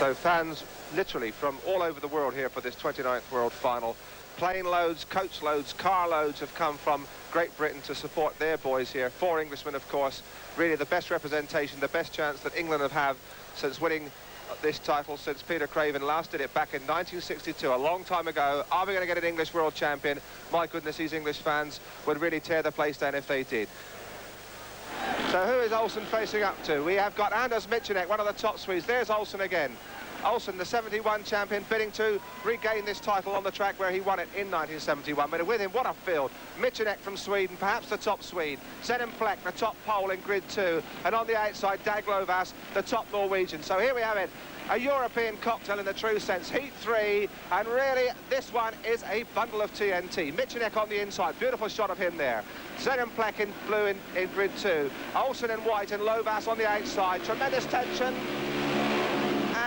So fans literally from all over the world here for this 29th World Final. Plane loads, coach loads, car loads have come from Great Britain to support their boys here. 4 Englishmen, of course, really the best representation, the best chance that England have had since winning this title, since Peter Craven last did it back in 1962, a long time ago. Are we going to get an English world champion? My goodness, these English fans would really tear the place down if they did. So who is Olsen facing up to? We have got Anders Michenek, one of the top Swedes. There's Olsen again. Olsen, the 71 champion, bidding to regain this title on the track where he won it in 1971. But with him, what a field. Michenek from Sweden, perhaps the top Swede. Zenon Plek, the top Pole in grid 2. And on the outside, Dag Lovas, the top Norwegian. So here we have it. A European cocktail in the true sense. Heat 3, and really this one is a bundle of TNT. Michenek on the inside, beautiful shot of him there. Zenon Plek in blue in grid 2. Olsen in white and Lovas on the outside. Tremendous tension.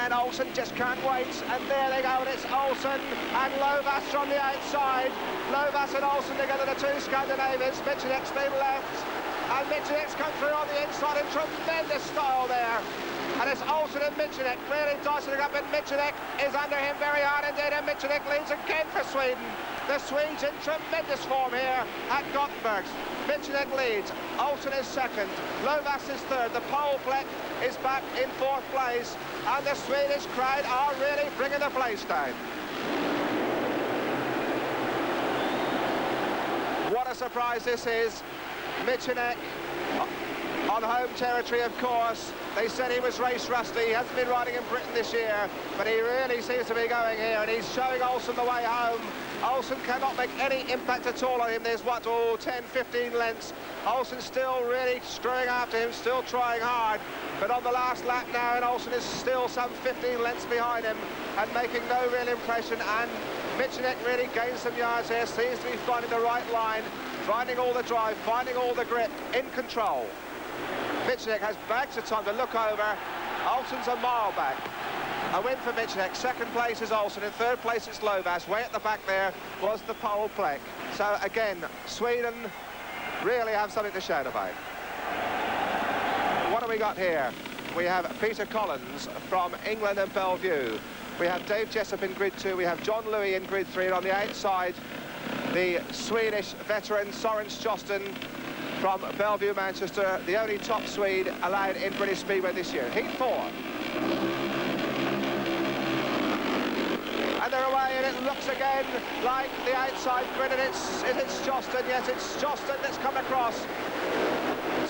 And Olsen just can't wait, and there they go, and it's Olsen and Lovas from the outside. Lovas and Olsen together, the two Scandinavians. Michenek's been left, and Michenek's come through on the inside in tremendous style there. And it's Olsen and Michenek really dicing it up, and Michenek is under him very hard indeed, and Michenek leads again for Sweden. The Swedes in tremendous form here at Gothenburg. Michenek leads, Olsen is second, Lovas is third, the Pole Plek is back in 4th place, and the Swedish crowd are really bringing the place down. What a surprise this is. Michenek on home territory, of course. They said he was race rusty. He hasn't been riding in Britain this year, but he really seems to be going here, and he's showing Olsen the way home. Olsen cannot make any impact at all on him. There's what, 10, 15 lengths. Olsen still really screwing after him, still trying hard, but on the last lap now, and Olsen is still some 15 lengths behind him and making no real impression. And Michenek really gains some yards here, seems to be finding the right line, finding all the drive, finding all the grip, in control. Michenek has bags of time to look over. Olsen's a mile back. A win for Michenek. Second place is Olsen. In third place it's Lovas. Way at the back there was the Pole Plek. So again, Sweden really have something to shout about. What have we got here? We have Peter Collins from England and Bellevue. We have Dave Jessup in grid 2. We have John Louis in grid 3. And on the outside, the Swedish veteran Soren Stjosten from Bellevue, Manchester, the only top Swede allowed in British Speedway this year. Heat 4. And they're away, and it looks again like the outside grid, and it's Stjosten. Yes, it's Stjosten that's come across.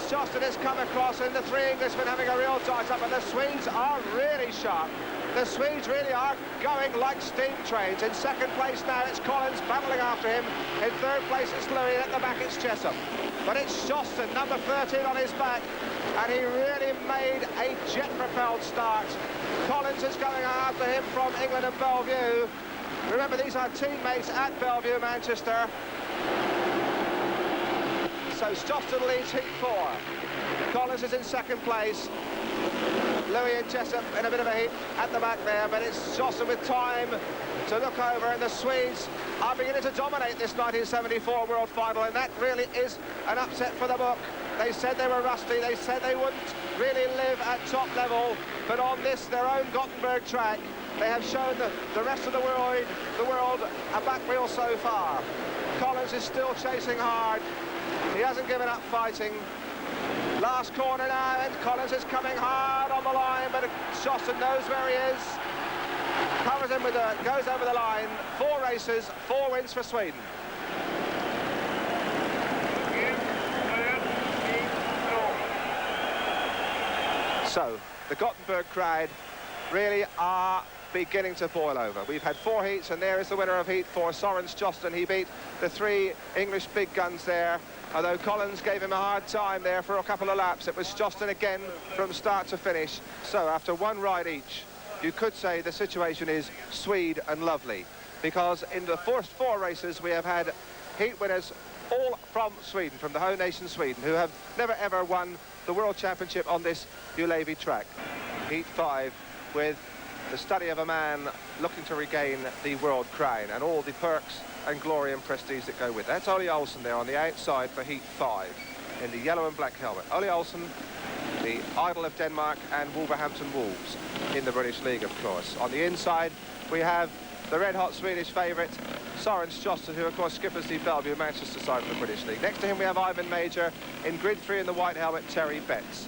Stjosten has come across, and the 3 Englishmen having a real dice up, and the Swedes are really sharp. The Swedes really are going like steam trains. In second place now, it's Collins battling after him. In third place, it's Louis, and at the back, it's Jessup. But it's Stjosten, number 13 on his back, and he really made a jet-propelled start. Collins is going after him from England and Bellevue. Remember, these are teammates at Bellevue, Manchester. So Stjosten leads heat 4. Collins is in second place. Louis and Jessup in a bit of a heat at the back there, but it's Stjosten with time to look over, and the Swedes are beginning to dominate this 1974 World Final, and that really is an upset for the book. They said they were rusty, they said they wouldn't really live at top level, but on this, their own Gothenburg track, they have shown the rest of the world a back wheel so far. Collins is still chasing hard. He hasn't given up fighting. Last corner now, and Collins is coming hard on the line, but Stjosten knows where he is. Covers him with goes over the line. 4 races, 4 wins for Sweden. So, the Gothenburg crowd really are beginning to boil over. We've had 4 heats, and there is the winner of heat 4, Soren Stjosten. He beat the 3 English big guns there, although Collins gave him a hard time there for a couple of laps. It was Stjosten again from start to finish. So after 1 ride each, you could say the situation is Swede and lovely, because in the first 4 races we have had heat winners all from Sweden, from the home nation Sweden, who have never ever won the World Championship on this Ulevi track. Heat 5 with the study of a man looking to regain the world crown and all the perks and glory and prestige that go with it. That's Ole Olsen there on the outside for Heat 5 in the yellow and black helmet. Ole Olsen, the idol of Denmark and Wolverhampton Wolves. in the British League, of course. On the inside, we have the red-hot Swedish favourite, Soren Sjosten, who, of course, skippers the Bellevue Manchester side of the British League. Next to him, we have Ivan Major. In grid 3 in the white helmet, Terry Betts.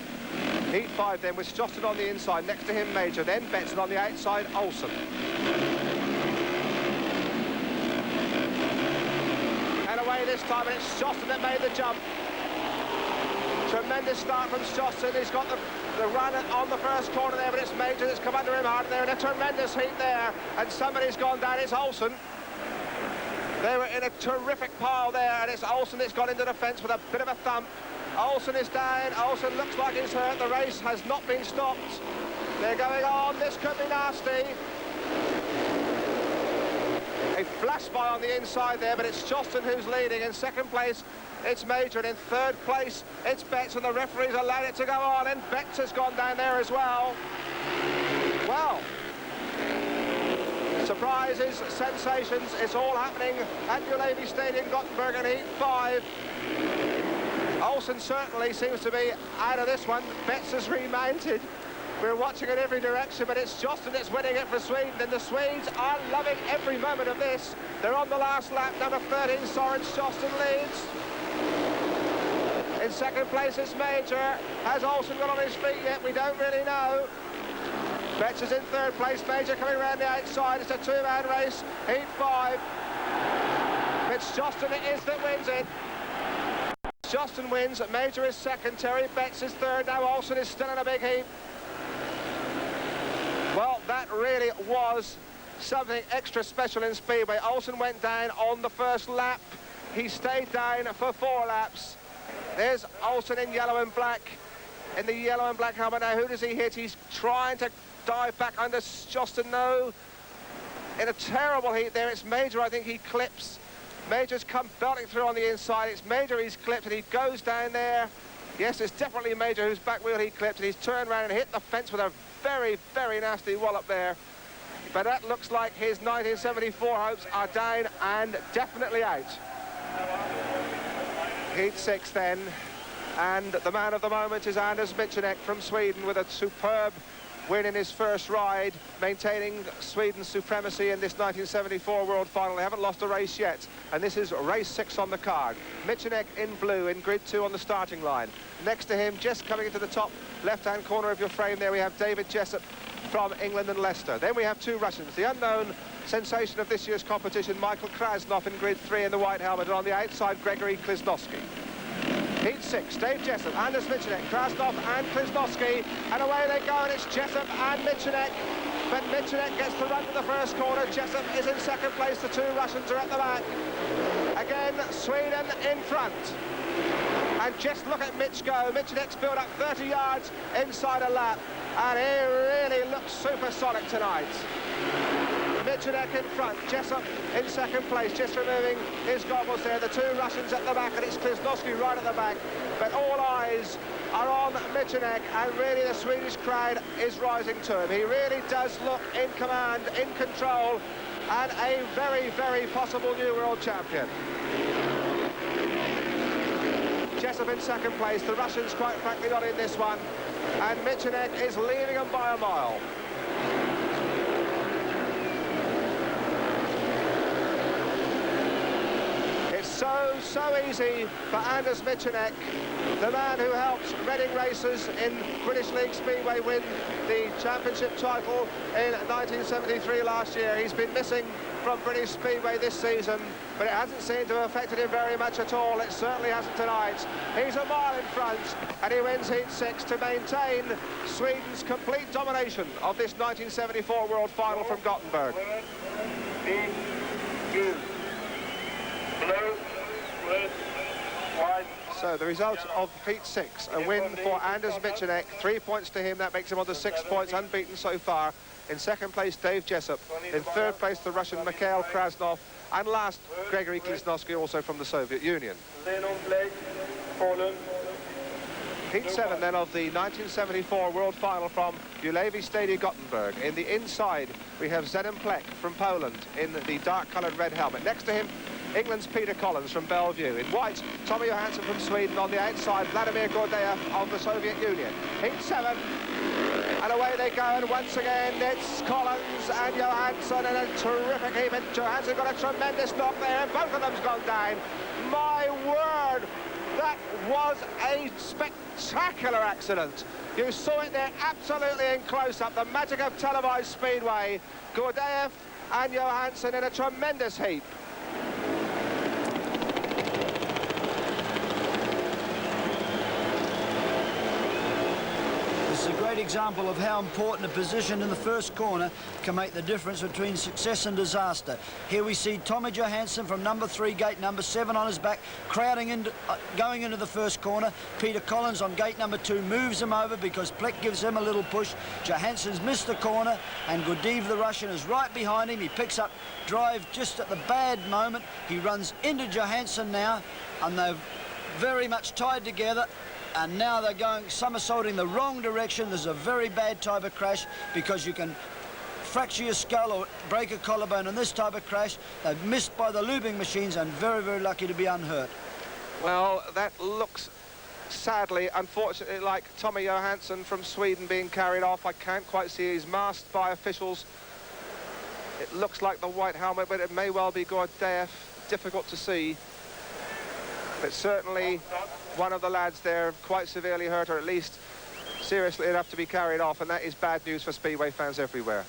Heat 5 then with Sjosten on the inside. Next to him, Major. Then Betts, and on the outside, Olsen. And away this time, and it's Sjosten that made the jump. Tremendous start from Sjosten. He's got the run on the first corner there, but it's Major that's come under him hard there, and a tremendous heat there, and somebody's gone down. It's Olsen. They were in a terrific pile there, and it's Olsen that's gone into the fence with a bit of a thump. Olsen is down. Olsen looks like he's hurt. The race has not been stopped. They're going on. This could be nasty. A flash by on the inside there, but it's Sjosten who's leading. In second place, it's Major, and in third place, it's Betts, and the referees allowed it to go on, and Betts has gone down there as well. Well, surprises, sensations, it's all happening at Ullevi Stadium, Gothenburg, in Heat 5. Olsen certainly seems to be out of this one. Betts has remounted. We're watching in every direction, but it's Sjosten that's winning it for Sweden, and the Swedes are loving every moment of this. They're on the last lap. Number 13, Soren Sjosten leads. In second place, it's Major. Has Olsen got on his feet yet? We don't really know. Betts is in third place. Major coming around the outside. It's a two-man race. Heat 5. It's Sjosten it is that wins it. Sjosten wins. Major is second. Terry Betts is third. Now Olsen is still in a big heat. Well, that really was something extra special in Speedway. Olsen went down on the first lap. He stayed down for 4 laps. There's Olsen in yellow and black. In the yellow and black helmet now, who does he hit? He's trying to dive back under Sjosten. No. In a terrible heat there, it's Major, I think he clips. Major's come belting through on the inside. It's Major he's clipped, and he goes down there. Yes, it's definitely Major whose back wheel he clipped, and he's turned around and hit the fence with a very, very nasty wallop there. But that looks like his 1974 hopes are down and definitely out. Heat 6 then, and the man of the moment is Anders Michanek from Sweden with a superb win in his first ride, maintaining Sweden's supremacy in this 1974 World Final. They haven't lost a race yet, and this is race 6 on the card. Michanek in blue in grid 2 on the starting line. Next to him, just coming into the top left-hand corner of your frame there, we have David Jessup from England and Leicester. Then we have 2 Russians, the unknown sensation of this year's competition, Michael Krasnov in grid 3 in the white helmet, and on the outside, Gregory Kliznovsky. Heat 6, Dave Jessup, Anders Michanek, Krasnov and Kliznovsky, and away they go, and it's Jessup and Michanek. But Michanek gets the run to the first corner. Jessup is in second place. The 2 Russians are at the back. Again, Sweden in front. And just look at Mitch go. Michanek's built up 30 yards inside a lap, and he really looks supersonic tonight. Michanek in front, Jessup in second place, just removing his goggles there. The 2 Russians at the back, and it's Kliznovsky right at the back. But all eyes are on Michanek, and really the Swedish crowd is rising to him. He really does look in command, in control, and a very, very possible new world champion. Jessup in second place, the Russians quite frankly not in this one, and Michanek is leading them by a mile. So easy for Anders Michanek, the man who helped Reading Racers in British League Speedway win the championship title in 1973 last year. He's been missing from British Speedway this season, but it hasn't seemed to have affected him very much at all. It certainly hasn't tonight. He's a mile in front, and he wins Heat 6 to maintain Sweden's complete domination of this 1974 World Final from Gothenburg. So the result of Heat 6, a win for Anders Michanek, 3 points to him. That makes him on to 6 points, unbeaten so far. In second place, Dave Jessup. In third place, the Russian Mikhail Krasnov. And last, Gregory Kliznovsky, also from the Soviet Union. Heat 7 then of the 1974 World Final from Ullevi Stadium, Gothenburg. In the inside, we have Zenon Plek from Poland in the dark-coloured red helmet. Next to him, England's Peter Collins from Bellevue. In white, Tommy Johansson from Sweden. On the outside, Vladimir Gordeev of the Soviet Union. Heat 7. And away they go, and once again it's Collins and Johansson, and a terrific even. Johansson got a tremendous knock there, and both of them's gone down. My word, that was a spectacular accident. You saw it there absolutely in close-up, the magic of televised Speedway. Gordeev and Johansson in a tremendous heap. This is a great example of how important a position in the first corner can make the difference between success and disaster. Here we see Tommy Johansson from number 3, gate number 7 on his back, crowding into, going into the first corner. Peter Collins on gate number 2 moves him over because Plek gives him a little push. Johansson's missed the corner, and Gordeev, the Russian, is right behind him. He picks up drive just at the bad moment. He runs into Johansson now, and they're very much tied together. And now they're going somersaulting the wrong direction. There's a very bad type of crash because you can fracture your skull or break a collarbone in this type of crash. They've missed by the looping machines and very, very lucky to be unhurt. Well, that looks sadly, unfortunately, like Tommy Johansson from Sweden being carried off. I can't quite see. He's masked by officials. It looks like the white helmet, but it may well be Gordeev. Difficult to see. But certainly one of the lads there quite severely hurt, or at least seriously enough to be carried off, and that is bad news for Speedway fans everywhere.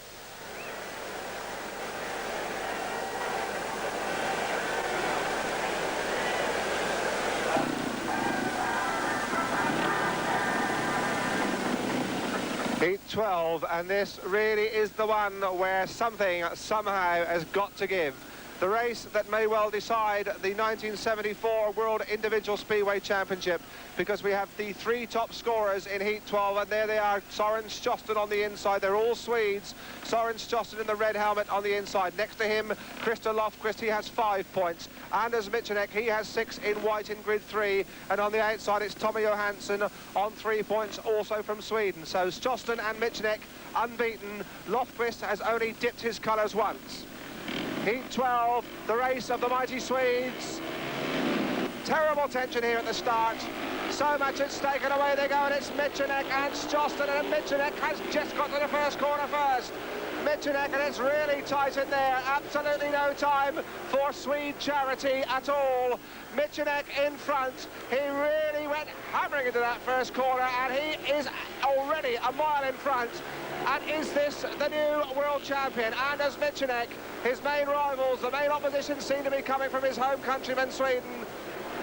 Heat 12, and this really is the one where something somehow has got to give. The race that may well decide the 1974 World Individual Speedway Championship, because we have the 3 top scorers in Heat 12, and there they are, Soren Stjoston on the inside. They're all Swedes. Soren Stjoston in the red helmet on the inside. Next to him, Christer Lofquist, he has 5 points. Anders Michanek, he has 6 in white in grid 3, and on the outside it's Tommy Johansson on 3 points, also from Sweden. So Stjoston and Michanek unbeaten. Lofquist has only dipped his colours once. Heat 12, the race of the mighty Swedes. Terrible tension here at the start. So much at stake, and away they go, and it's Michanek and Stjoston, and Michanek has just got to the first corner first. Michanek, and it's really tight in there. Absolutely no time for Swede charity at all. Michanek in front. He really went hammering into that first corner, and he is already a mile in front. And is this the new world champion? Anders Michanek, his main rivals, the main opposition seem to be coming from his home countryman, Sweden.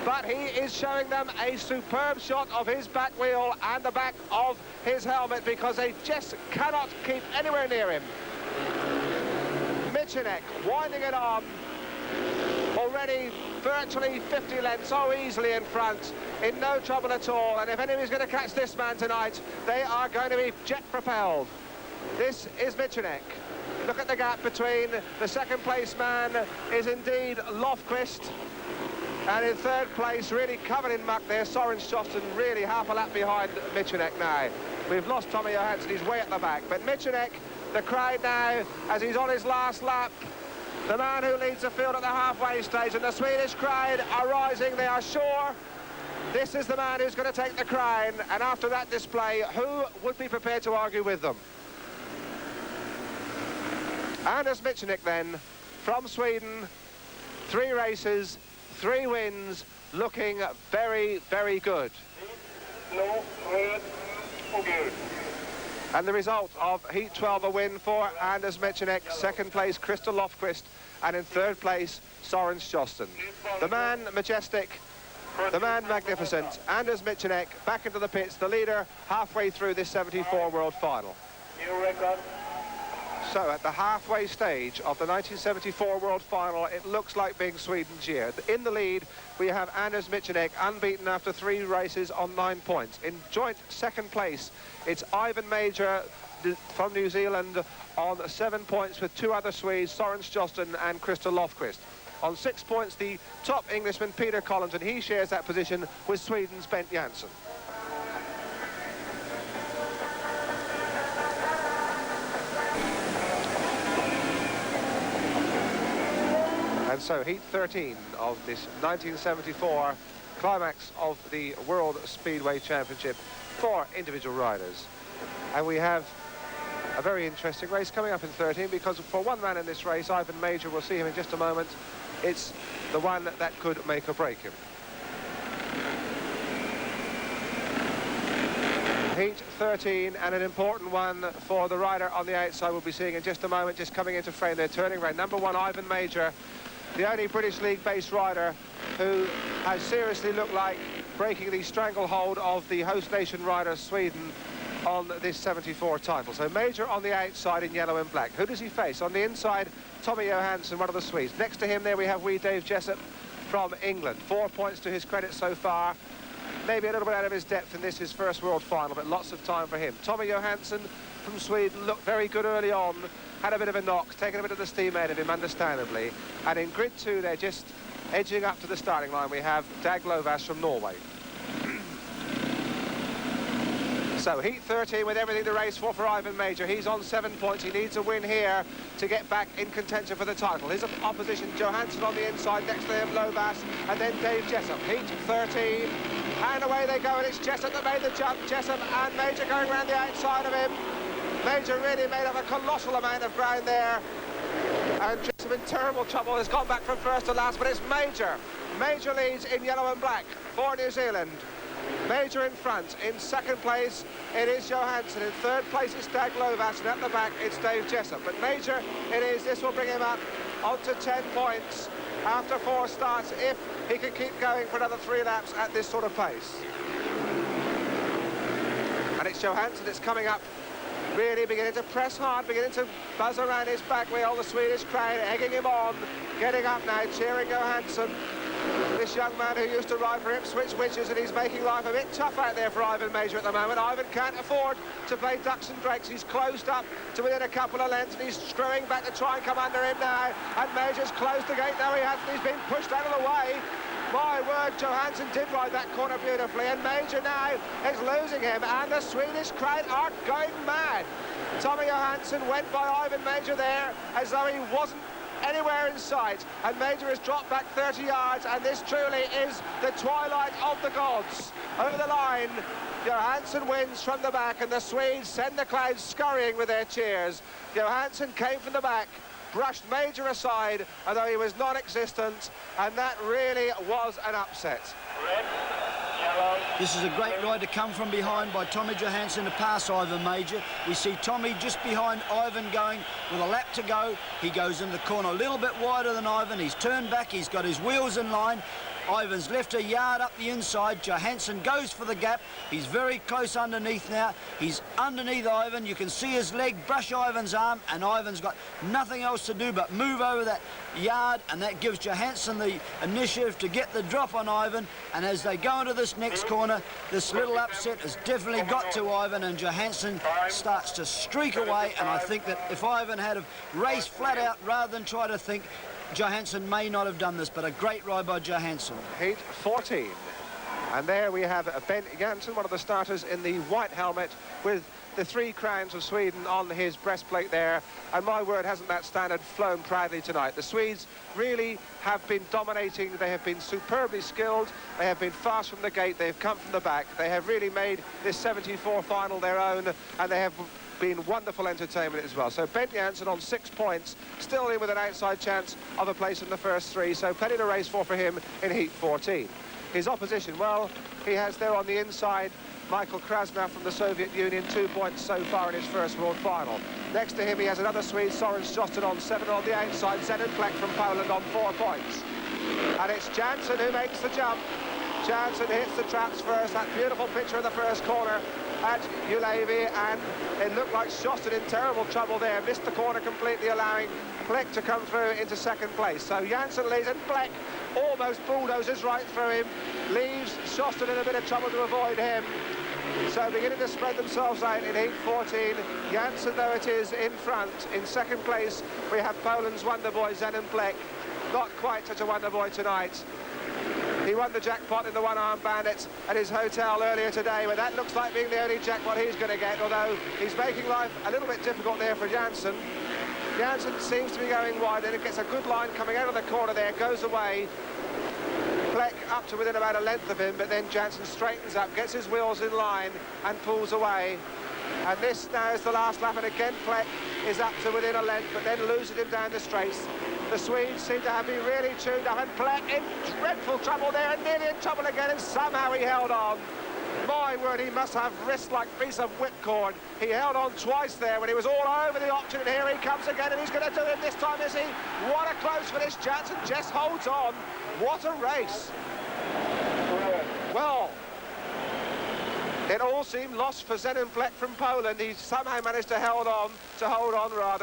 But he is showing them a superb shot of his back wheel and the back of his helmet, because they just cannot keep anywhere near him. Michanek winding it on, already virtually 50 lengths so easily in front, in no trouble at all. And if anybody's going to catch this man tonight, they are going to be jet propelled. This is Michanek. Look at the gap between the second place man is indeed Lofquist, and in third place, really covered in muck there, Soren Stjoston, really half a lap behind Michanek now. We've lost Tommy Johansson, he's way at the back, but Michanek, the crowd now, as he's on his last lap, the man who leads the field at the halfway stage, and the Swedish crowd are rising. They are sure this is the man who's going to take the crown, and after that display, who would be prepared to argue with them? Anders Michanek then, from Sweden, 3 races, 3 wins, looking very, very good. And the result of Heat 12, a win for Anders Michanek, second place Christer Lofquist, and in third place Soren Stjoston. The man majestic, the man magnificent, Anders Michanek back into the pits, the leader halfway through this 74 World Final. New record. So at the halfway stage of the 1974 World Final, it looks like being Sweden's year. In the lead, we have Anders Michanek, unbeaten after 3 races on 9 points. In joint second place, it's Ivan Major from New Zealand on 7 points with 2 other Swedes, Soren Stjoston and Christer Lofquist. On 6 points, the top Englishman, Peter Collins, and he shares that position with Sweden's Bent Janssen. And so Heat 13 of this 1974 climax of the World Speedway Championship for individual riders. And we have a very interesting race coming up in 13, because for one man in this race, Ivan Major, we'll see him in just a moment, it's the one that could make or break him. Heat 13, and an important one for the rider on the outside we'll be seeing in just a moment, just coming into frame there, turning around. Number 1, Ivan Major, the only British League-based rider who has seriously looked like breaking the stranglehold of the host nation rider Sweden on this 74 title. So Major on the outside in yellow and black. Who does he face? On the inside, Tommy Johansson, one of the Swedes. Next to him there we have Dave Jessup from England. 4 points to his credit so far. Maybe a little bit out of his depth in this, his first world final, but lots of time for him. Tommy Johansson from Sweden looked very good early on, had a bit of a knock, taken a bit of the steam out of him, understandably. And in grid 2, they're just edging up to the starting line. We have Dag Lovas from Norway. So heat 13 with everything to race for Ivan Major. He's on 7 points. He needs a win here to get back in contention for the title. His opposition, Johansson on the inside, next to him, Lovas, and then Dave Jessup. Heat 13, and away they go, and it's Jessup that made the jump. Jessup and Major going around the outside of him. Major really made up a colossal amount of ground there, and Jessup in terrible trouble, has gone back from first to last, but it's Major. Major leads in yellow and black for New Zealand. Major in front. In second place, it is Johansson. In third place, it's Dag Lovas, and at the back, it's Dave Jessup. But Major, it is. This will bring him up onto 10 points after 4 starts, if he can keep going for another 3 laps at this sort of pace. And it's Johansson that's coming up, really beginning to press hard, beginning to buzz around his back wheel. The Swedish crowd egging him on, getting up now, cheering Johansson. This young man who used to ride for Ipswich Witches, and he's making life a bit tough out there for Ivan Major at the moment. Ivan can't afford to play ducks and drakes. He's closed up to within a couple of lengths, and he's screwing back to try and come under him now. And Major's closed the gate. No, he hasn't. He's been pushed out of the way. My word, Johansson did ride that corner beautifully, and Major now is losing him, and the Swedish crowd are going mad. Tommy Johansson went by Ivan Major there as though he wasn't anywhere in sight, and Major has dropped back 30 yards, and this truly is the twilight of the gods. Over the line, Johansson wins from the back, and the Swedes send the crowd scurrying with their cheers. Johansson came from the back, brushed Major aside, although he was non-existent, and that really was an upset. Red, yellow. This is a great ride to come from behind by Tommy Johansson to pass Ivan Major. We see Tommy just behind Ivan going with a lap to go. He goes in the corner a little bit wider than Ivan. He's turned back. He's got his wheels in line. Ivan's left a yard up the inside. Johansson goes for the gap. He's very close underneath now. He's underneath Ivan. You can see his leg brush Ivan's arm, and Ivan's got nothing else to do but move over that yard, and that gives Johansson the initiative to get the drop on Ivan. And as they go into this next corner, this little upset has definitely got to Ivan, and Johansson starts to streak away. And I think that if Ivan had raced flat out rather than try to think, Johansson may not have done this, but a great ride by Johansson. Heat 14. And there we have Bent Janssen, one of the starters in the white helmet, with the 3 crowns of Sweden on his breastplate there. And my word, hasn't that standard flown proudly tonight. The Swedes really have been dominating. They have been superbly skilled. They have been fast from the gate. They've come from the back. They have really made this 74 final their own, and they have been wonderful entertainment as well. So Bent Janssen on 6 points, still in with an outside chance of a place in the first 3, so plenty to race for him in Heat 14. His opposition, well, he has there on the inside Michael Krasner from the Soviet Union, 2 points so far in his first world final. Next to him he has another Swede, Soren Sjosten, on 7, on the outside Zenon Plek from Poland on 4 points. And it's Janssen who makes the jump. Janssen hits the traps first. That beautiful picture in the first corner at Ulevi, and it looked like Sjosten in terrible trouble there. Missed the corner completely, allowing Plek to come through into second place. So Janssen leads, and Plek almost bulldozes right through him, leaves Sjosten in a bit of trouble to avoid him. So beginning to spread themselves out in Heat 14. Janssen, though it is, in front. In second place, we have Poland's wonder boy, Zenon Plek. Not quite such a wonder boy tonight. He won the jackpot in the one-arm bandits at his hotel earlier today, but that looks like being the only jackpot he's going to get, although he's making life a little bit difficult there for Janssen. Janssen seems to be going wide, and it gets a good line coming out of the corner there, goes away. Plek up to within about a length of him, but then Janssen straightens up, gets his wheels in line and pulls away. And this now is the last lap, and again Fleck is up to within a length, but then loses him down the straights. The Swedes seem to have been really tuned up, and Fleck in dreadful trouble there, and nearly in trouble again, and somehow he held on. My word, he must have wrists like a piece of whipcord. He held on twice there when he was all over the option, and here he comes again, and he's going to do it this time, is he? What a close finish. Janssen just holds on. What a race. Well, it all seemed lost for Zenon Fleck from Poland. He somehow managed to hold on.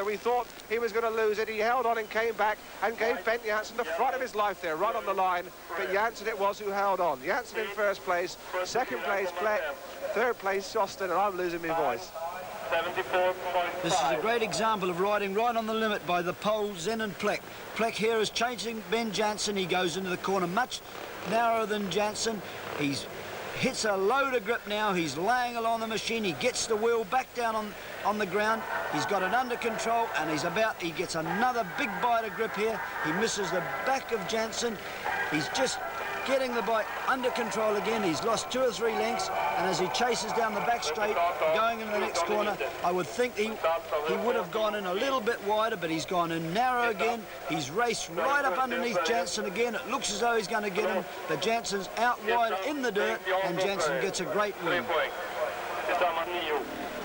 We thought he was going to lose it. He held on and came back and gave Bent Janssen the front of his life there, right on the line. But Janssen it was who held on. Janssen in first place, second place Fleck, third place Jostin, and I'm losing my voice. 74.5. This is a great example of riding right on the limit by the Pole, Zenon Fleck. Fleck here is chasing Ben Janssen. He goes into the corner much narrower than Janssen. He's hits a load of grip now. He's laying along the machine. He gets the wheel back down on the ground. He's got it under control, and he gets another big bite of grip here. He misses the back of Janssen. He's just getting the bike under control again. He's lost 2 or 3 lengths, and as he chases down the back straight, going into the next corner, I would think he would have gone in a little bit wider, but he's gone in narrow again. He's raced right up underneath Janssen again. It looks as though he's going to get him, but Janssen's out wide in the dirt, and Janssen gets a great win.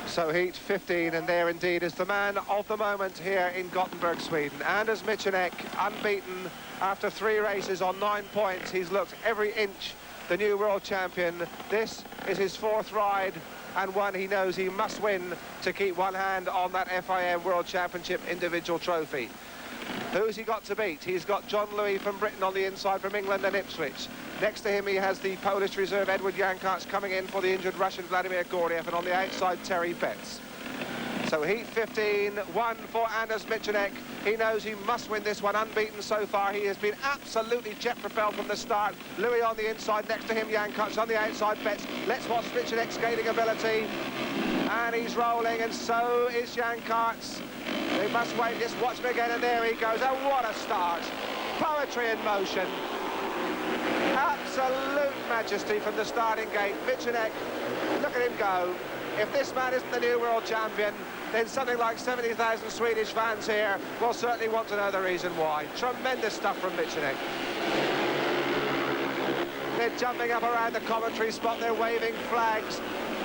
So heat 15, and there indeed is the man of the moment here in Gothenburg, Sweden. Anders Michanek, unbeaten after 3 races on 9 points. He's looked every inch the new world champion. This is his 4th ride, and one he knows he must win to keep one hand on that FIM World Championship individual trophy. Who's he got to beat? He's got John Louis from Britain on the inside, from England and Ipswich. Next to him he has the Polish reserve Edward Jankarts coming in for the injured Russian Vladimir Gordiev, and on the outside Terry Betts. So heat 15, 1 for Anders Michanek. He knows he must win this one, unbeaten so far. He has been absolutely jet-propelled from the start. Louis on the inside, next to him Jankarts on the outside Betts. Let's watch Michanek's skating ability. And he's rolling, and so is Jankarts. They must wait, just watch him again, and there he goes. Oh, what a start. Poetry in motion. Absolute majesty from the starting gate. Michanek, look at him go. If this man isn't the new world champion, then something like 70,000 Swedish fans here will certainly want to know the reason why. Tremendous stuff from Michanek. They're jumping up around the commentary spot, they're waving flags.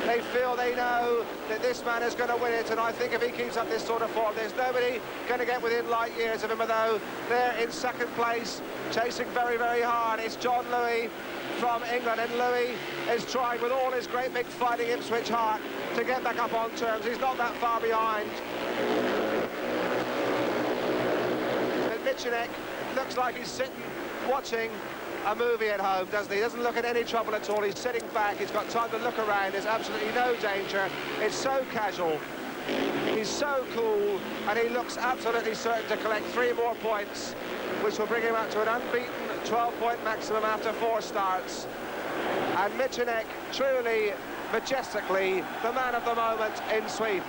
They feel they know that this man is going to win it, and I think if he keeps up this sort of form, there's nobody going to get within light years of him, although they're in second place, chasing very, very hard. It's John Louis from England, and Louis is trying with all his great big fighting Ipswich heart to get back up on terms. He's not that far behind. But Michanek looks like he's sitting watching a movie at home, doesn't he? He doesn't look at any trouble at all. He's sitting back. He's got time to look around. There's absolutely no danger. It's so casual. He's so cool, and he looks absolutely certain to collect 3 more points, which will bring him up to an unbeaten 12-point maximum after 4 starts. And Michanek, truly, majestically, the man of the moment in Sweden.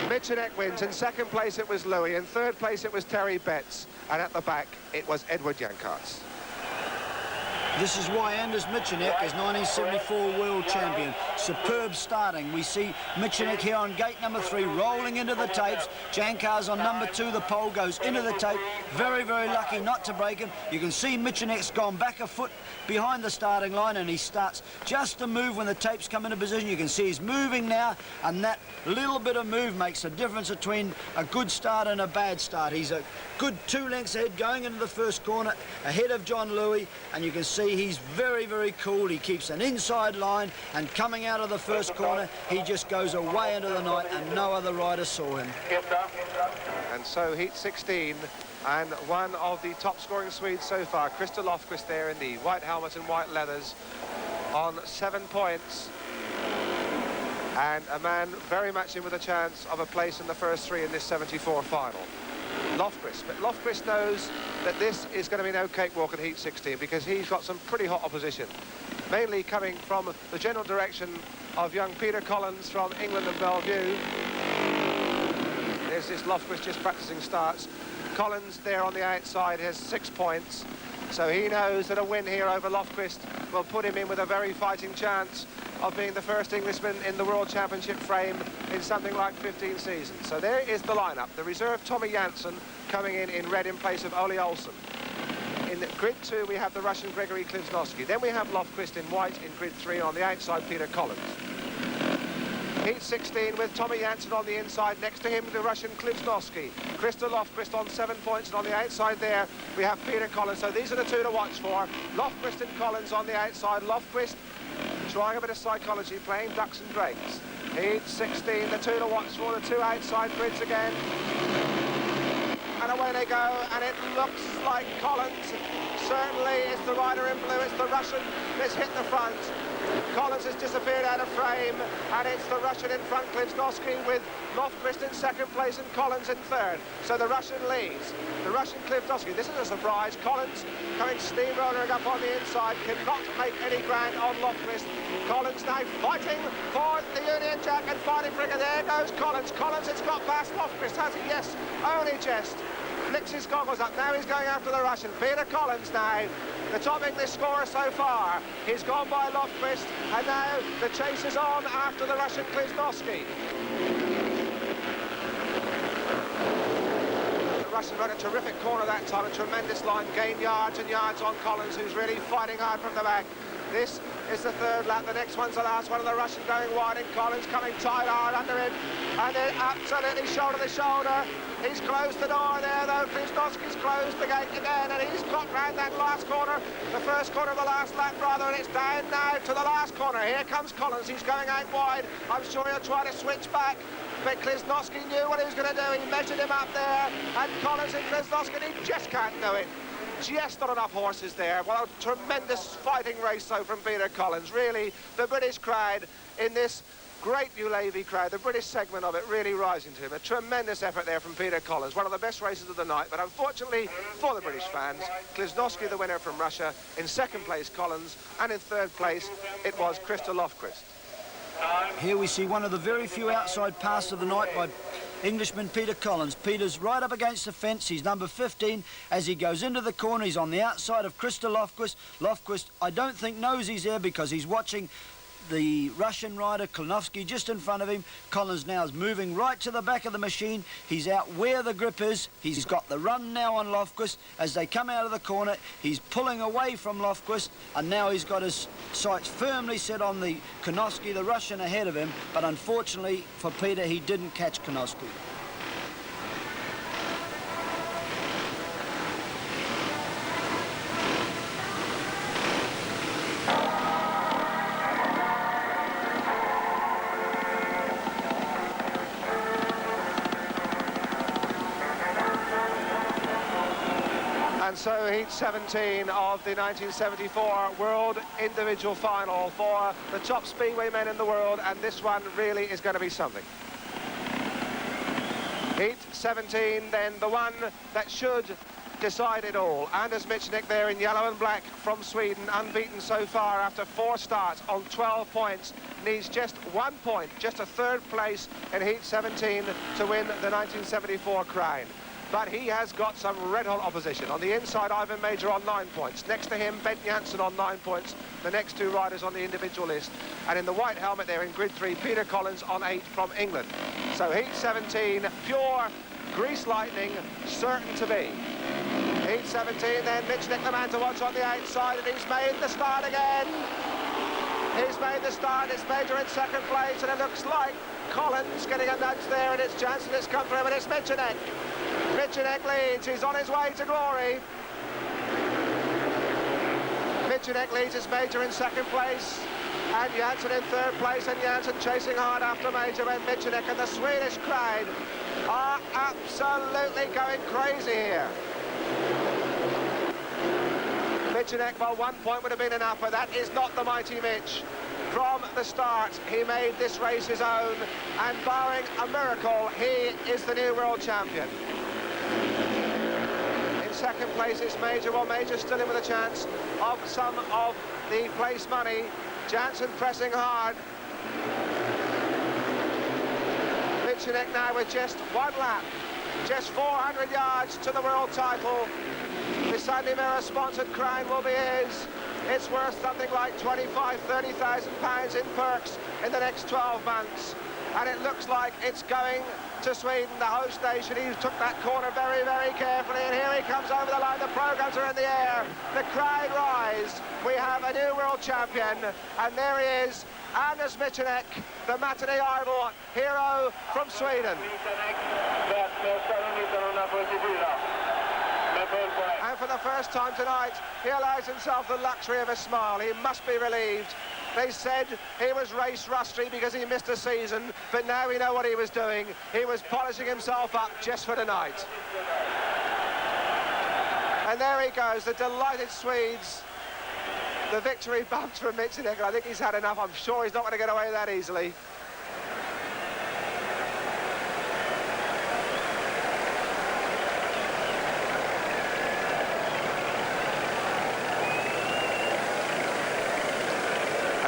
Michanek wins. In second place it was Louis, in third place it was Terry Betts, and at the back it was Edward Jankarts. This is why Anders Michanek is 1974 world champion. Superb starting. We see Michanek here on gate number 3, rolling into the tapes. Jankarts on number 2, the pole goes into the tape. Very, very lucky not to break him. You can see Michanek's gone back a foot behind the starting line, and he starts just to move when the tapes come into position. You can see he's moving now, and that little bit of move makes a difference between a good start and a bad start. He's a good 2 lengths ahead going into the first corner, ahead of John Louis, and you can see he's very, very cool. He keeps an inside line, and coming out of the first corner, he just goes away into the night, and no other rider saw him. And so heat 16, and one of the top scoring Swedes so far, Christer Lofquist there in the white helmet and white leathers on 7 points, and a man very much in with a chance of a place in the first 3 in this 74 final. Lofquist, but Lofquist knows that this is going to be no cakewalk in heat 16, because he's got some pretty hot opposition, mainly coming from the general direction of young Peter Collins from England and Bellevue. There's this Lofquist just practicing starts. Collins there on the outside has 6 points. So he knows that a win here over Lofquist will put him in with a very fighting chance of being the first Englishman in the World Championship frame in something like 15 seasons. So there is the lineup. The reserve Tommy Janssen coming in red in place of Ole Olsen. In grid 2 we have the Russian Gregory Klivsnovsky. Then we have Lofquist in white in grid 3, on the outside Peter Collins. Heat 16 with Tommy Janssen on the inside, next to him the Russian Klivsnovsky. Krista Lofquist on 7 points, and on the outside there we have Peter Collins. So these are the two to watch for. Lofquist and Collins on the outside. Lofquist trying a bit of psychology, playing ducks and drakes. Heat 16, the two to watch for, the two outside grids again. And away they go, and it looks like Collins certainly is the rider in blue. It's the Russian that's hit the front. Collins has disappeared out of frame, and it's the Russian in front, Klivsnovsky, with Lofquist in second place and Collins in third. So the Russian leads. The Russian Klivsnovsky, this is a surprise. Collins coming steamrolling up on the inside, cannot make any ground on Lofquist. Collins now fighting for the Union Jack and fighting for it. There goes Collins. Collins has got past Lofquist, has he? Yes, only just. Flicks his goggles up, now he's going after the Russian. Peter Collins now, the top English scorer so far. He's gone by Lofquist, and now the chase is on after the Russian Klivsnovsky. The Russian ran a terrific corner that time, a tremendous line, gained yards and yards on Collins, who's really fighting hard from the back. This is the third lap, the next one's the last one, and the Russian going wide, and Collins coming tight hard under him, and then absolutely shoulder to shoulder. He's closed the door there, though. Klivsnovsky's closed the gate again, and he's got round that last corner, the first corner of the last lap, rather, and it's down now to the last corner. Here comes Collins. He's going out wide. I'm sure he'll try to switch back, but Klivsnovsky knew what he was going to do. He measured him up there, and Collins and Klivsnovsky, he just can't do it. Just not enough horses there. What a tremendous fighting race, though, from Peter Collins. Really, the British crowd in this great New Levy crowd, the British segment of it, really rising to him. A tremendous effort there from Peter Collins. One of the best races of the night, but unfortunately for the British fans, Klivsnovsky, the winner from Russia. In second place, Collins, and in third place, it was Krista Lofquist. Here we see one of the very few outside passes of the night by Englishman Peter Collins. Peter's right up against the fence. He's number 15. As he goes into the corner, he's on the outside of Krista Lofquist. Lofquist, I don't think, knows he's there because he's watching the Russian rider Klivsnovsky just in front of him. Collins now is moving right to the back of the machine. He's out where the grip is. He's got the run now on Lofquist. As they come out of the corner, he's pulling away from Lofquist, and now he's got his sights firmly set on the Klivsnovsky, the Russian, ahead of him. But unfortunately for Peter, he didn't catch Klivsnovsky. So heat 17 of the 1974 World Individual Final for the top Speedway men in the world, and this one really is going to be something. Heat 17, then, the one that should decide it all. Anders Michnik there in yellow and black from Sweden, unbeaten so far after 4 starts on 12 points. Needs just 1 point, just a third place in Heat 17 to win the 1974 crown. But he has got some red-hot opposition. On the inside, Ivan Major on 9 points. Next to him, Ben Janssen on 9 points. The next two riders on the individual list. And in the white helmet there in grid 3, Peter Collins on 8 from England. So Heat 17, pure grease lightning, certain to be. Heat 17, then Michnik, the man to watch on the outside, and he's made the start again. He's made the start. It's Major in second place, and it looks like Collins getting a nudge there, and it's Janssen that's come for him, and it's Michnik. Michnik leads, he's on his way to glory. Michnik leads his Major in second place, and Janssen in third place, and Janssen chasing hard after Major and Michnik, and the Swedish crowd are absolutely going crazy here. Michnik, well, 1 point would have been enough, but that is not the mighty Mitch. From the start, he made this race his own, and barring a miracle, he is the new world champion. In second place, it's Major. Well, Major still in with a chance of some of the place money. Janssen pressing hard. Michnik now with just 1 lap, just 400 yards to the world title. The Sandy Mirror sponsored crown will be his. It's worth something like 25,000, 30,000 pounds in perks in the next 12 months. And it looks like it's going to Sweden, the host nation. He took that corner very, very carefully, and here he comes over the line. The programs are in the air. The crowd rise. We have a new world champion, and there he is, Anders Michanek, the matinee idol hero from Sweden. And for the first time tonight, he allows himself the luxury of a smile. He must be relieved. They said he was race rusty because he missed a season, but now we know what he was doing. He was polishing himself up just for tonight. And there he goes, the delighted Swedes. The victory bumps from Michanek. I think he's had enough. I'm sure he's not going to get away that easily.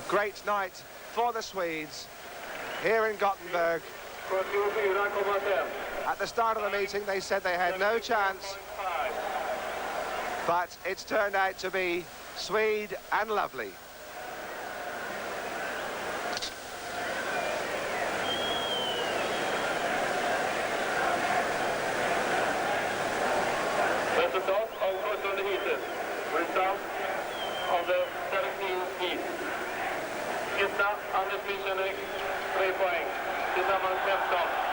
Great night for the Swedes here in Gothenburg. At the start of the meeting, they said they had no chance, but it's turned out to be Swede and lovely. Resultat av 17:e heatet. Result of the 17th heat. Etta, Anders Michanek, 3 poäng. Tillsammans 15.